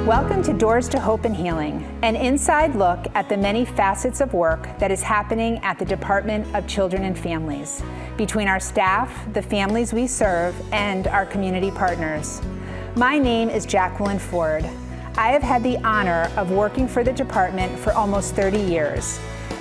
Welcome to Doors to Hope and Healing, an inside look at the many facets of work that is happening at the Department of Children and Families, between our staff, the families we serve, and our community partners. My name is Jacqueline Ford. I have had the honor of working for the department for almost 30 years.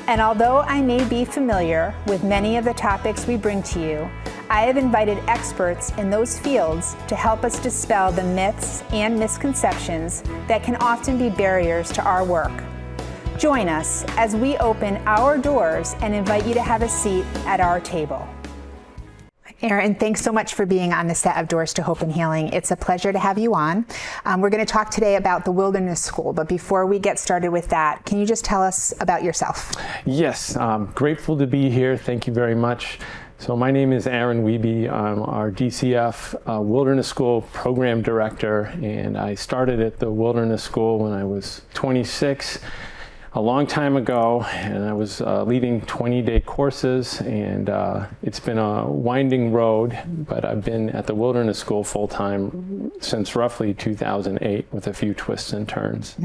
And although I may be familiar with many of the topics we bring to you, I have invited experts in those fields to help us dispel the myths and misconceptions that can often be barriers to our work. Join us as we open our doors and invite you to have a seat at our table. Erin, thanks so much for being on the set of Doors to Hope and Healing. It's a pleasure to have you on. We're going to talk today about the Wilderness School, but before we get started with that, can you just tell us about yourself? Yes, grateful to be here. Thank you very much. So my name is Aaron Wiebe. I'm our DCF Wilderness School Program Director, and I started at the Wilderness School when I was 26. A long time ago, and I was leading 20-day courses, and it's been a winding road, but I've been at the Wilderness School full-time since roughly 2008 with a few twists and turns,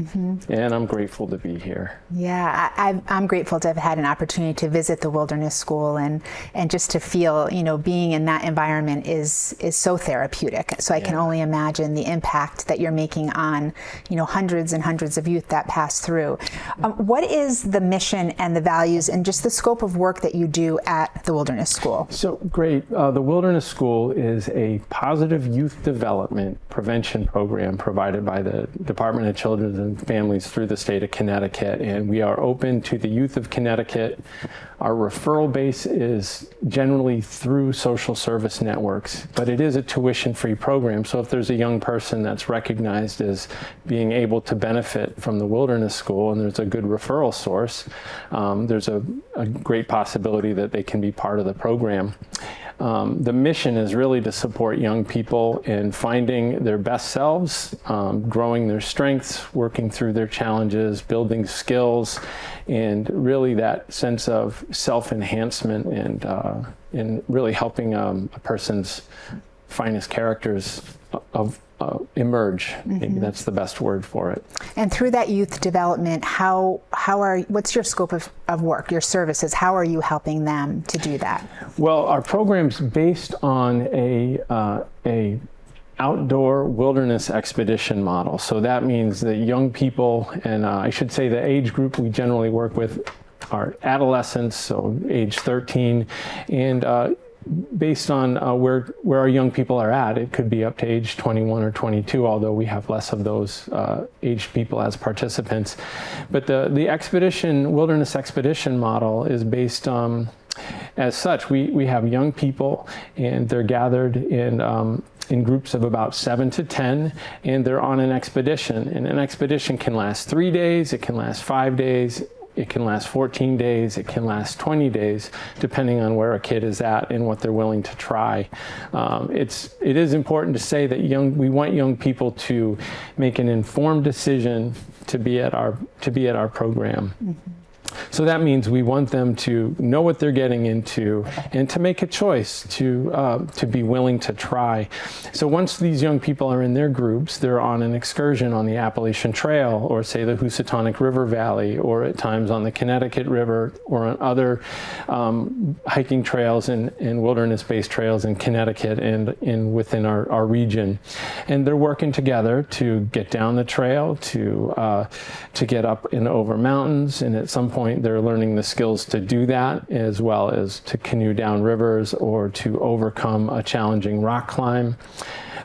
and I'm grateful to be here. Yeah, I'm grateful to have had an opportunity to visit the Wilderness School and just to feel, being in that environment is so therapeutic. So I can only imagine the impact that you're making on, hundreds and hundreds of youth that pass through. What is the mission and the values and just the scope of work that you do at the Wilderness School? So great. The Wilderness School is a positive youth development prevention program provided by the Department of Children and Families through the state of Connecticut, and we are open to the youth of Connecticut. Our referral base is generally through social service networks, but it is a tuition-free program. So if there's a young person that's recognized as being able to benefit from the Wilderness School and there's a good referral source, there's a great possibility that they can be part of the program. The mission is really to support young people in finding their best selves, growing their strengths, working through their challenges, building skills, and really that sense of self-enhancement and really helping a person's finest characters emerge. Maybe that's the best word for it. And through that youth development, what's your scope of work, your services? How are you helping them to do that? Well, our program's based on a outdoor wilderness expedition model. So that means that young people, and I should say the age group we generally work with are adolescents, so age 13, and based on where our young people are at, it could be up to age 21 or 22, although we have less of those aged people as participants. But the wilderness expedition model is based as such. We have young people, and they're gathered in groups of about 7 to 10, and they're on an expedition. And an expedition can last 3 days, it can last 5 days, it can last 14 days, it can last 20 days, depending on where a kid is at and what they're willing to try. It is important to say that we want young people to make an informed decision to be at our program. So that means we want them to know what they're getting into and to make a choice to be willing to try. So once these young people are in their groups, they're on an excursion on the Appalachian Trail, or say the Housatonic River Valley, or at times on the Connecticut River, or on other hiking trails and wilderness-based trails in Connecticut and within our region. And they're working together to get down the trail, to get up and over mountains, and at some point they're learning the skills to do that, as well as to canoe down rivers or to overcome a challenging rock climb.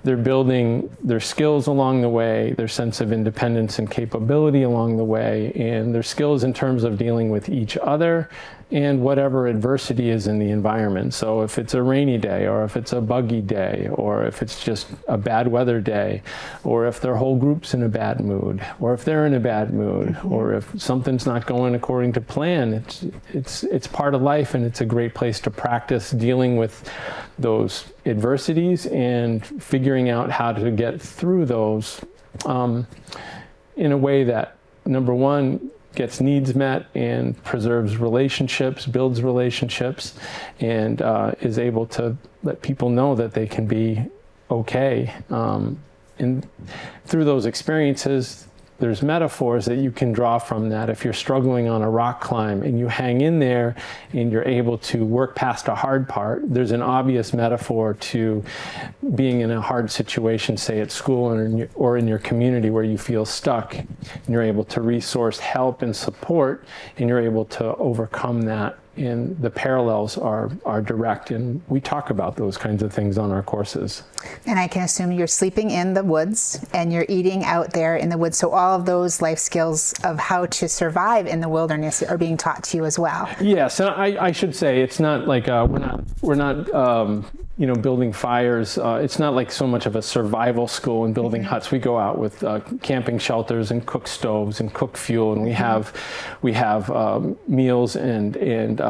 They're building their skills along the way, their sense of independence and capability along the way, and their skills in terms of dealing with each other and whatever adversity is in the environment. So if it's a rainy day, or if it's a buggy day, or if it's just a bad weather day, or if their whole group's in a bad mood, or if they're in a bad mood, or if something's not going according to plan, it's part of life, and it's a great place to practice dealing with those adversities and figuring out how to get through those in a way that, number one, gets needs met and preserves relationships, builds relationships, and is able to let people know that they can be okay through those experiences, there's metaphors that you can draw from that. If you're struggling on a rock climb and you hang in there and you're able to work past a hard part, there's an obvious metaphor to being in a hard situation, say at school or in your community where you feel stuck, and you're able to resource help and support, and you're able to overcome that. And the parallels are direct, and we talk about those kinds of things on our courses. And I can assume you're sleeping in the woods and you're eating out there in the woods. So all of those life skills of how to survive in the wilderness are being taught to you as well. Yes, and I should say it's not like we're not building fires. It's not like so much of a survival school and building huts. We go out with camping shelters and cook stoves and cook fuel, and we have meals and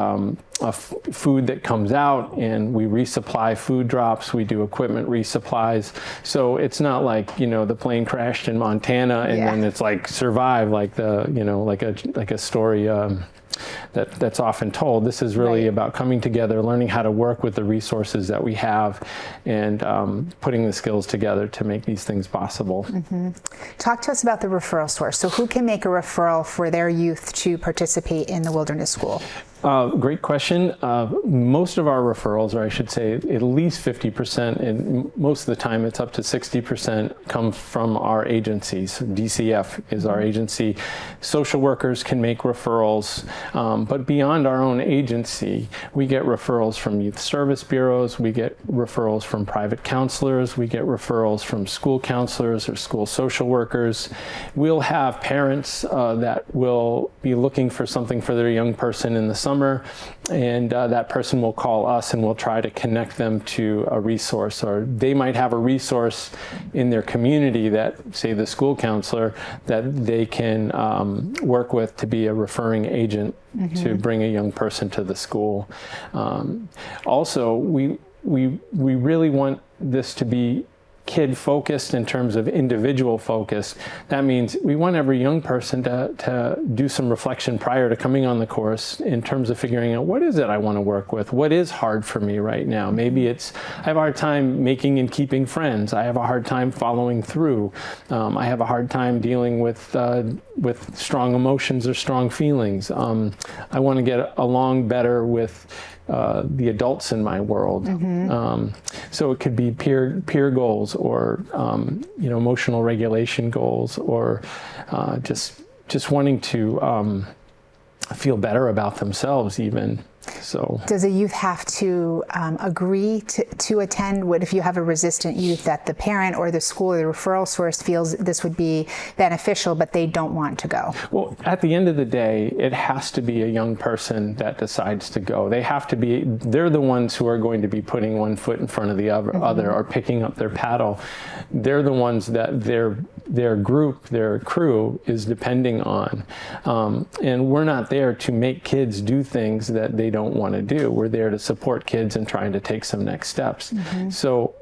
food that comes out, and we resupply food drops. We do equipment resupplies. So it's not like the plane crashed in Montana and then it's like survive like like a story. That's often told. This is really about coming together, learning how to work with the resources that we have, and putting the skills together to make these things possible. Talk to us about the referral source. So who can make a referral for their youth to participate in the wilderness school? Great question. Most of our referrals, or I should say at least 50%, and most of the time it's up to 60%, come from our agencies. DCF is our agency. Social workers can make referrals, but beyond our own agency, we get referrals from youth service bureaus, we get referrals from private counselors, we get referrals from school counselors or school social workers. We'll have parents that will be looking for something for their young person in the summer, and that person will call us and we'll try to connect them to a resource, or they might have a resource in their community that, say, the school counselor, that they can work with to be a referring agent to bring a young person to the school. Also, we really want this to be kid focused in terms of individual focus. That means we want every young person to do some reflection prior to coming on the course in terms of figuring out, what is it I want to work with? What is hard for me right now? Maybe it's, I have a hard time making and keeping friends. I have a hard time following through. I have a hard time dealing with strong emotions or strong feelings. I want to get along better with the adults in my world. So it could be peer goals, or emotional regulation goals, or just wanting to feel better about themselves even. So does a youth have to agree to attend? What if you have a resistant youth that the parent or the school or the referral source feels this would be beneficial, but they don't want to go? Well, at the end of the day, it has to be a young person that decides to go. They're the ones who are going to be putting one foot in front of the other, or picking up their paddle. They're the ones that their group, their crew is depending on. And we're not there to make kids do things that they don't want to do. We're there to support kids in trying to take some next steps. So,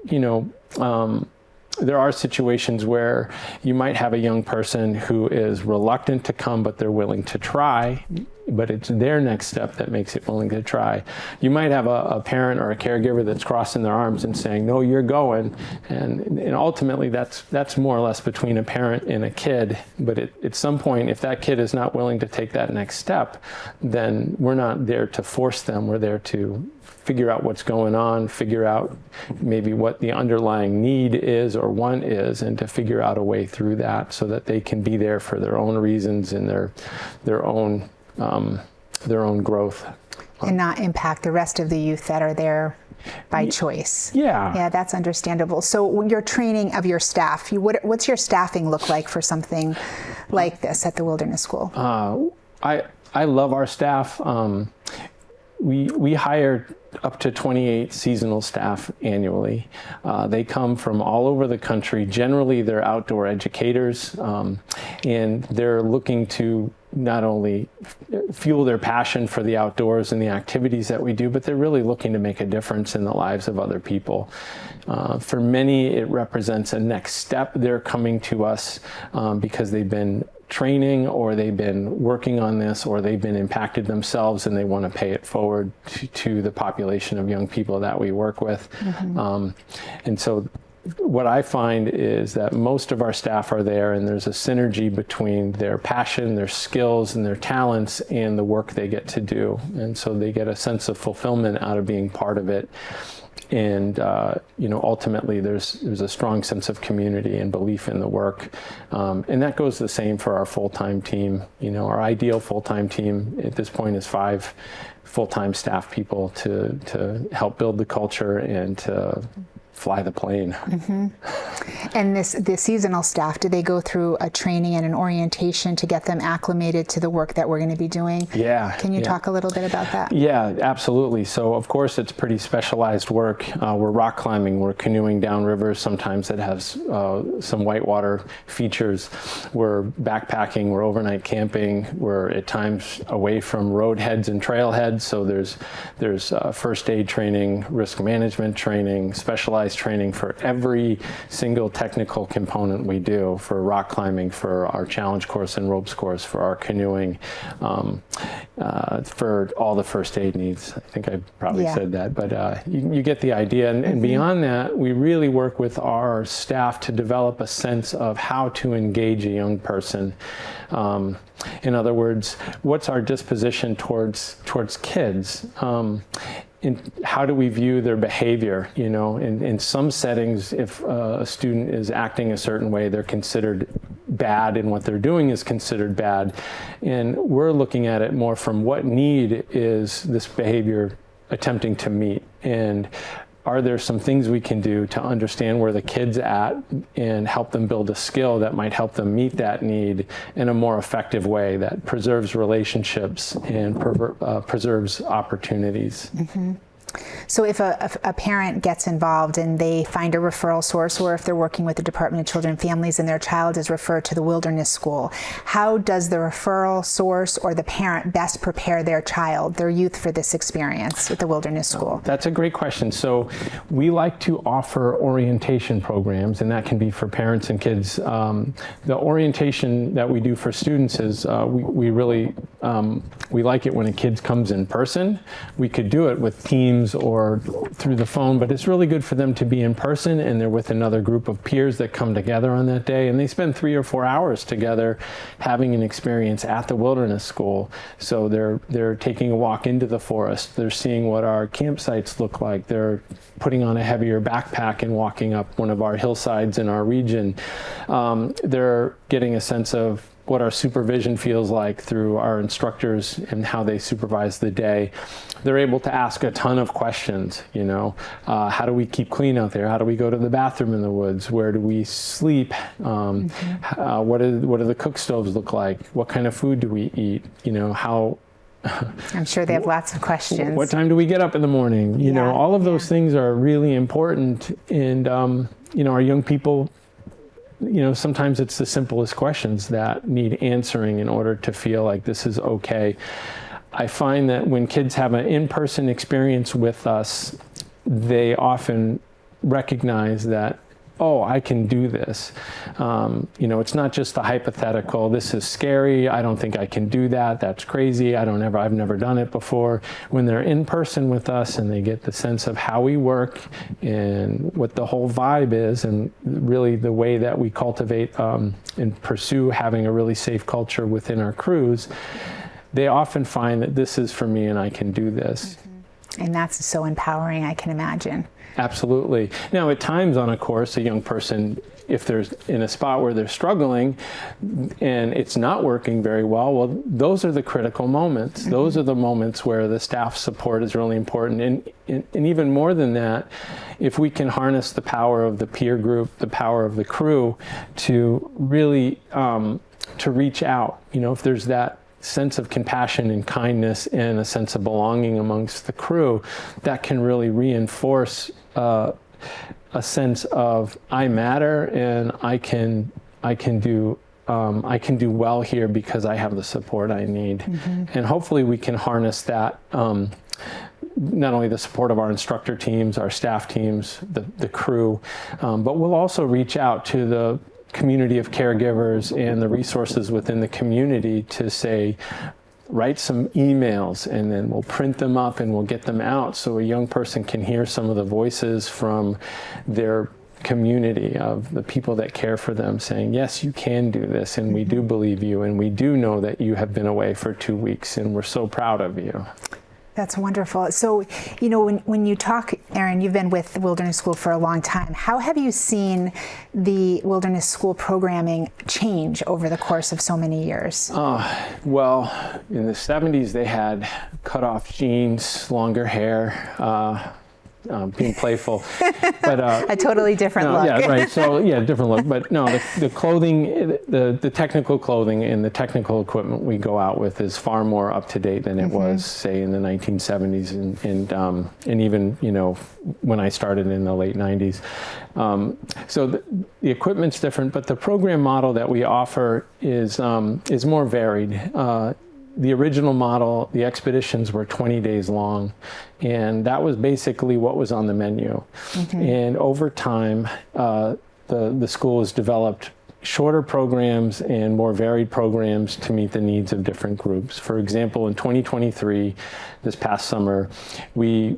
there are situations where you might have a young person who is reluctant to come, but they're willing to try, but it's their next step that makes it willing to try. You might have a parent or a caregiver that's crossing their arms and saying, no, you're going. And ultimately that's more or less between a parent and a kid. But at some point, if that kid is not willing to take that next step, then we're not there to force them. We're there to figure out what's going on, figure out maybe what the underlying need is or want is, and to figure out a way through that so that they can be there for their own reasons and their own growth. And not impact the rest of the youth that are there by choice. Yeah, that's understandable. So your training of your staff, what's your staffing look like for something like this at the Wilderness School? I love our staff. We hire up to 28 seasonal staff annually. They come from all over the country. Generally, they're outdoor educators, and they're looking to not only fuel their passion for the outdoors and the activities that we do, but they're really looking to make a difference in the lives of other people. For many, it represents a next step. They're coming to us because they've been training, or they've been working on this, or they've been impacted themselves and they want to pay it forward to the population of young people that we work with. And so what I find is that most of our staff are there, and there's a synergy between their passion, their skills, and their talents and the work they get to do. And so they get a sense of fulfillment out of being part of it. And ultimately, there's a strong sense of community and belief in the work, and that goes the same for our full-time team. Our ideal full-time team at this point is 5 full-time staff people to help build the culture and to fly the plane. Mm-hmm. And the seasonal staff, do they go through a training and an orientation to get them acclimated to the work that we're going to be doing? Yeah. Can you talk a little bit about that? Yeah, absolutely. So of course it's pretty specialized work. We're rock climbing, we're canoeing down rivers. Sometimes it has some whitewater features. We're backpacking, we're overnight camping. We're at times away from road heads and trailheads. So there's first aid training, risk management training, specialized training for every single technical component we do, for rock climbing, for our challenge course and ropes course, for our canoeing, for all the first aid needs. I think I probably said that, but you get the idea. And beyond that, we really work with our staff to develop a sense of how to engage a young person. In other words, what's our disposition towards kids? And how do we view their behavior? In some settings, if a student is acting a certain way, they're considered bad, and what they're doing is considered bad. And we're looking at it more from what need is this behavior attempting to meet, and are there some things we can do to understand where the kid's at and help them build a skill that might help them meet that need in a more effective way that preserves relationships and preserves opportunities. Mm-hmm. So if a parent gets involved and they find a referral source, or if they're working with the Department of Children and Families and their child is referred to the Wilderness School, how does the referral source or the parent best prepare their child, their youth, for this experience with the Wilderness School? That's a great question. So we like to offer orientation programs, and that can be for parents and kids. The orientation that we do for students is we really like it when a kid comes in person. We could do it with teams or through the phone, but it's really good for them to be in person, and they're with another group of peers that come together on that day, and they spend 3 or 4 hours together having an experience at the Wilderness School. So they're taking a walk into the forest, they're seeing what our campsites look like, they're putting on a heavier backpack and walking up one of our hillsides in our region. They're getting a sense of what our supervision feels like through our instructors and how they supervise the day. They're able to ask a ton of questions, how do we keep clean out there? How do we go to the bathroom in the woods? Where do we sleep? What do the cook stoves look like? What kind of food do we eat? I'm sure they have lots of questions. What time do we get up in the morning? All of those things are really important. And, our young people, sometimes it's the simplest questions that need answering in order to feel like this is okay. I find that when kids have an in-person experience with us, they often recognize that, oh, I can do this. It's not just the hypothetical, this is scary, I don't think I can do that, that's crazy, I've never done it before. When they're in person with us and they get the sense of how we work and what the whole vibe is, and really the way that we cultivate and pursue having a really safe culture within our crews, they often find that this is for me and I can do this. Mm-hmm. And that's so empowering, I can imagine. Absolutely. Now, at times on a course, a young person, if they're in a spot where they're struggling and it's not working very well, those are the critical moments. Mm-hmm. Those are the moments where the staff support is really important. And even more than that, if we can harness the power of the peer group, the power of the crew to really to reach out, if there's that sense of compassion and kindness and a sense of belonging amongst the crew, that can really reinforce a sense of I matter and I can do well here because I have the support I need. Mm-hmm. And hopefully we can harness that, not only the support of our instructor teams, our staff teams, the crew, but we'll also reach out to the community of caregivers and the resources within the community to say, write some emails, and then we'll print them up and we'll get them out so a young person can hear some of the voices from their community of the people that care for them saying, yes, you can do this, and we do believe you, and we do know that you have been away for 2 weeks, and we're so proud of you. That's wonderful. So, when you talk, Erin, you've been with the Wilderness School for a long time. How have you seen the Wilderness School programming change over the course of so many years? Well, in the 70s, they had cut-off jeans, longer hair, being playful, but a totally different look. Yeah, right. So different look. But no, the clothing, the technical clothing and the technical equipment we go out with is far more up to date than it was, say, in the 1970s and even when I started in the late 90s. So the equipment's different, but the program model that we offer is more varied. The original model, the expeditions were 20 days long, and that was basically what was on the menu. And over time, the school has developed shorter programs and more varied programs to meet the needs of different groups. For example, in 2023, this past summer, we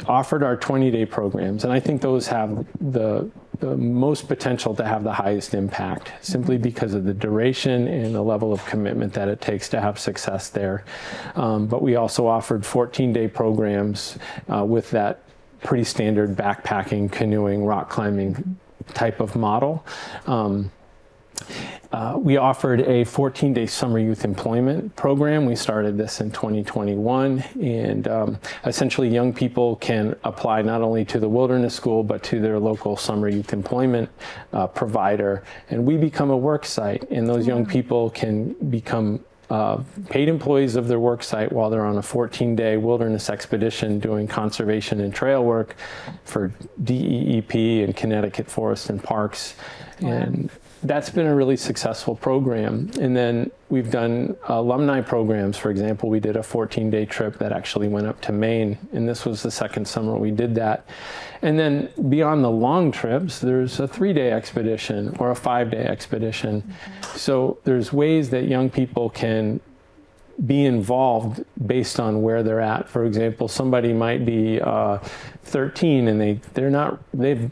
offered our 20-day programs, and I think those have the most potential to have the highest impact, simply because of the duration and the level of commitment that it takes to have success there. But we also offered 14-day programs with that pretty standard backpacking, canoeing, rock climbing type of model. We offered a 14-day summer youth employment program. We started this in 2021, and essentially young people can apply not only to the Wilderness School, but to their local summer youth employment provider, and we become a work site, and those young people can become paid employees of their work site while they're on a 14-day wilderness expedition doing conservation and trail work for DEEP and Connecticut Forest and Parks. And that's been a really successful program. And then we've done alumni programs. For example, we did a 14-day trip that actually went up to Maine, and this was the second summer we did that. And then beyond the long trips, there's a 3-day expedition or a 5-day expedition. So there's ways that young people can be involved based on where they're at. For example, somebody might be 13 and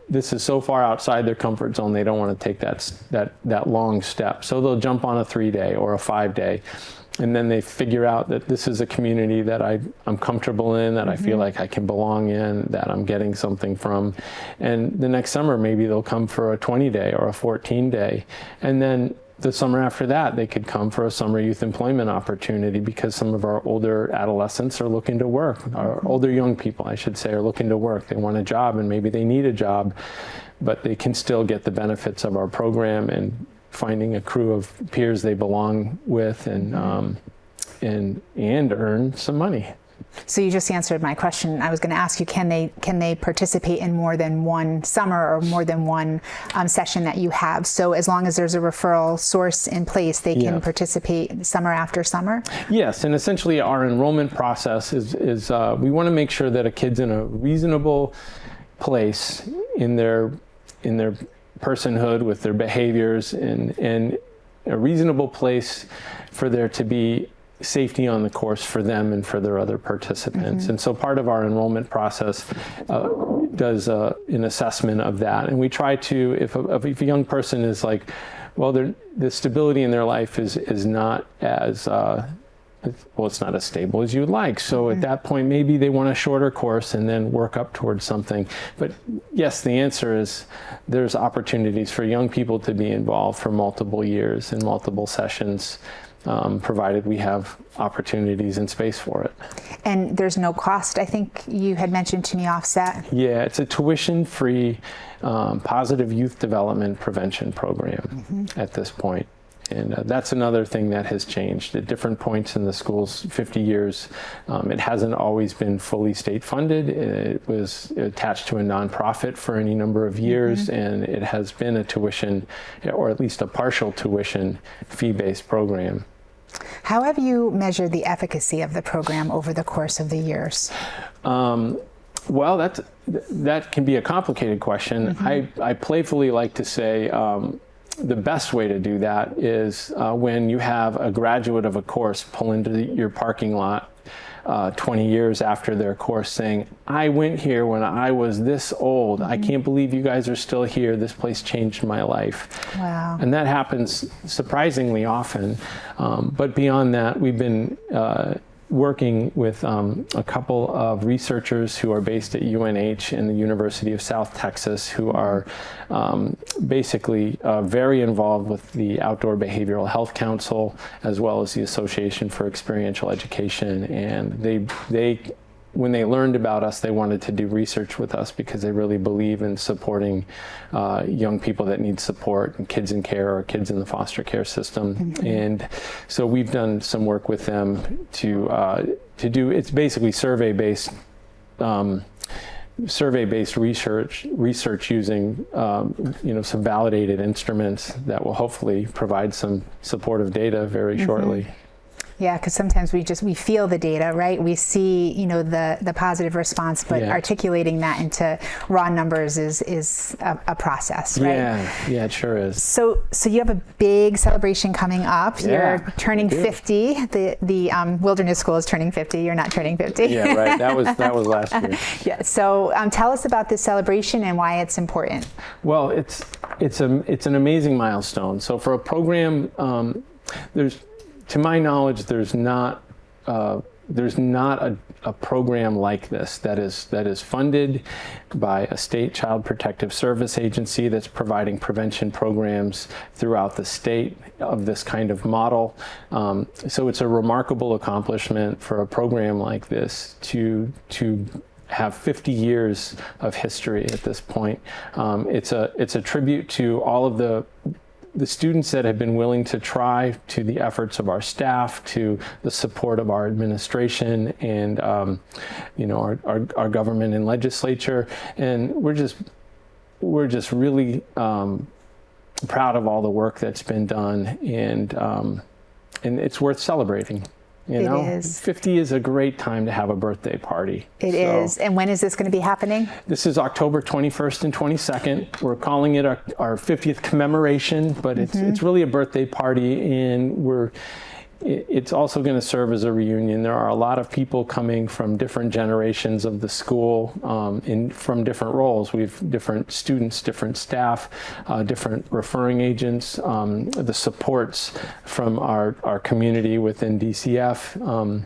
this is so far outside their comfort zone, they don't want to take that long step. So they'll jump on a 3-day or a 5-day, and then they figure out that this is a community that I'm comfortable in, that I feel like I can belong in, that I'm getting something from. And the next summer, maybe they'll come for a 20-day or a 14-day. And then the summer after that, they could come for a summer youth employment opportunity, because some of our older adolescents are looking to work. Our older young people, I should say, are looking to work. They want a job, and maybe they need a job, but they can still get the benefits of our program and finding a crew of peers they belong with, and earn some money. So you just answered my question. I was going to ask you, can they participate in more than one summer or more than one session that you have? So as long as there's a referral source in place, they can participate summer after summer? Yes, and essentially our enrollment process is we want to make sure that a kid's in a reasonable place in their personhood with their behaviors, and a reasonable place for there to be safety on the course for them and for their other participants. And so part of our enrollment process does an assessment of that. And we try to, if a young person is like, well, the stability in their life is not as, it's not as stable as you'd like. So at that point, maybe they want a shorter course and then work up towards something. But yes, the answer is there's opportunities for young people to be involved for multiple years and multiple sessions, provided we have opportunities and space for it. And there's no cost, I think you had mentioned to me, offset? Yeah, it's a tuition-free positive youth development prevention program at this point. And that's another thing that has changed. At different points in the school's 50 years, it hasn't always been fully state funded. It was attached to a nonprofit for any number of years, and it has been a tuition, or at least a partial tuition, fee-based program. How have you measured the efficacy of the program over the course of the years? Well, that can be a complicated question. I playfully like to say, the best way to do that is when you have a graduate of a course pull into your parking lot 20 years after their course saying, I went here when I was this old. I can't believe you guys are still here. This place changed my life. Wow. And that happens surprisingly often. But beyond that, we've been working with a couple of researchers who are based at UNH and the University of South Texas, who are basically very involved with the Outdoor Behavioral Health Council, as well as the Association for Experiential Education. And they when they learned about us, they wanted to do research with us because they really believe in supporting young people that need support, and kids in care or kids in the foster care system. Mm-hmm. And so we've done some work with them to do, it's basically survey-based research using some validated instruments that will hopefully provide some supportive data very shortly. Yeah, because sometimes we feel the data, right? We see, the positive response, but articulating that into raw numbers is a process, right? Yeah, it sure is. So you have a big celebration coming up. You're turning 50. The Wilderness School is turning 50. You're not turning 50. Yeah, right. That was last year. Yeah. So tell us about this celebration and why it's important. Well, it's an amazing milestone. So for a program, to my knowledge, there's not a program like this that is funded by a state child protective service agency that's providing prevention programs throughout the state of this kind of model. So it's a remarkable accomplishment for a program like this to have 50 years of history at this point. It's a tribute to all of the students that have been willing to try, to the efforts of our staff, to the support of our administration and our government and legislature, and we're just really proud of all the work that's been done, and it's worth celebrating. It is. 50 is a great time to have a birthday party. It is. And when is this going to be happening? This is October 21st and 22nd. We're calling it our 50th commemoration, but it's really a birthday party, and it's also going to serve as a reunion. There are a lot of people coming from different generations of the school, from different roles. We have different students, different staff, different referring agents, the supports from our community within DCF,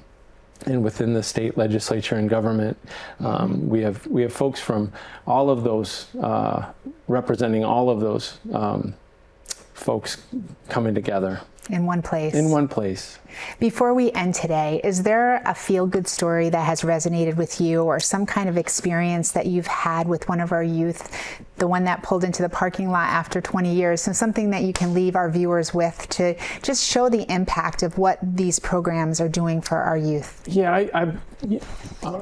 and within the state legislature and government. We have folks from all of those, representing all of those folks coming together. In one place. In one place. Before we end today, is there a feel-good story that has resonated with you, or some kind of experience that you've had with one of our youth, the one that pulled into the parking lot after 20 years? So something that you can leave our viewers with to just show the impact of what these programs are doing for our youth. Yeah,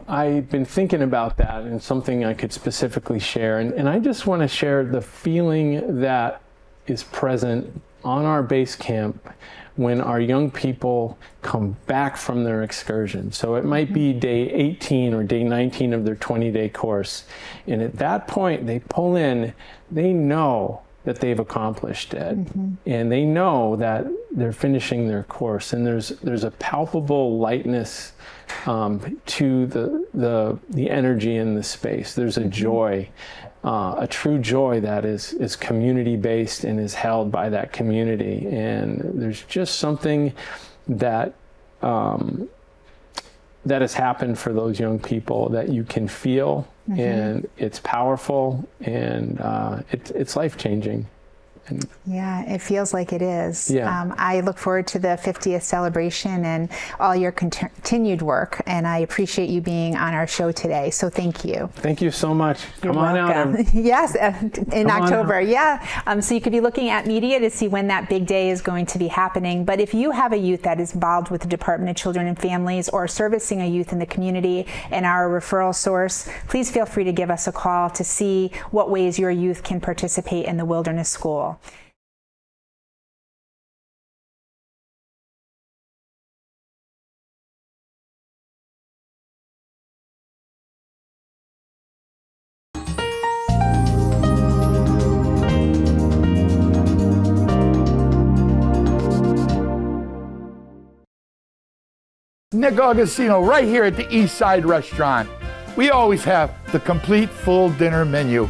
I've been thinking about that, and something I could specifically share. And I just want to share the feeling that is present on our base camp when our young people come back from their excursion. So it might be day 18 or day 19 of their 20-day course. And at that point, they pull in, they know that they've accomplished it. And they know that they're finishing their course. And there's a palpable lightness to the energy in the space. There's a joy. A true joy that is community-based and is held by that community. And there's just something that has happened for those young people that you can feel, and it's powerful, and it's life-changing. Yeah, it feels like it is. Yeah. I look forward to the 50th celebration and all your continued work, and I appreciate you being on our show today. So thank you. Thank you so much. You're Come welcome. on out. Yes, in October. Yeah. So you could be looking at media to see when that big day is going to be happening. But if you have a youth that is involved with the Department of Children and Families, or servicing a youth in the community and our referral source, please feel free to give us a call to see what ways your youth can participate in the Wilderness School. Nick Augustino right here at the East Side Restaurant. We always have the complete full dinner menu.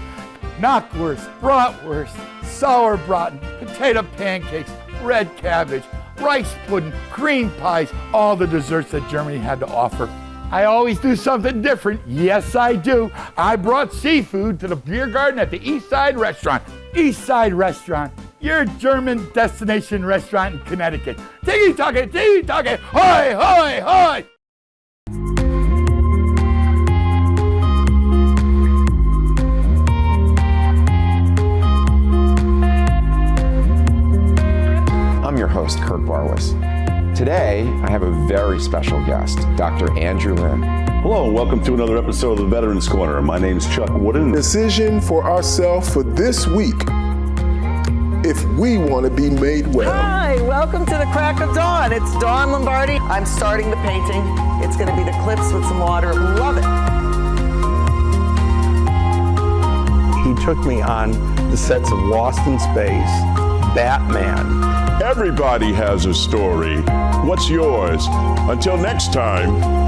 Knockwurst, bratwurst, sauerbraten, potato pancakes, red cabbage, rice pudding, cream pies, all the desserts that Germany had to offer. I always do something different. Yes, I do. I brought seafood to the beer garden at the East Side Restaurant. East Side Restaurant, your German destination restaurant in Connecticut. Tiki-taka, hoy, hoy, hoy! I'm your host, Kurt Barwis. Today, I have a very special guest, Dr. Andrew Lim. Hello, and welcome to another episode of the Veterans Corner. My name's Chuck Wooden. Decision for ourselves for this week, if we want to be made well. Hi, welcome to the Crack of Dawn. It's Dawn Lombardi. I'm starting the painting. It's going to be the clips with some water. Love it. He took me on the sets of Lost in Space, Batman. Everybody has a story. What's yours? Until next time.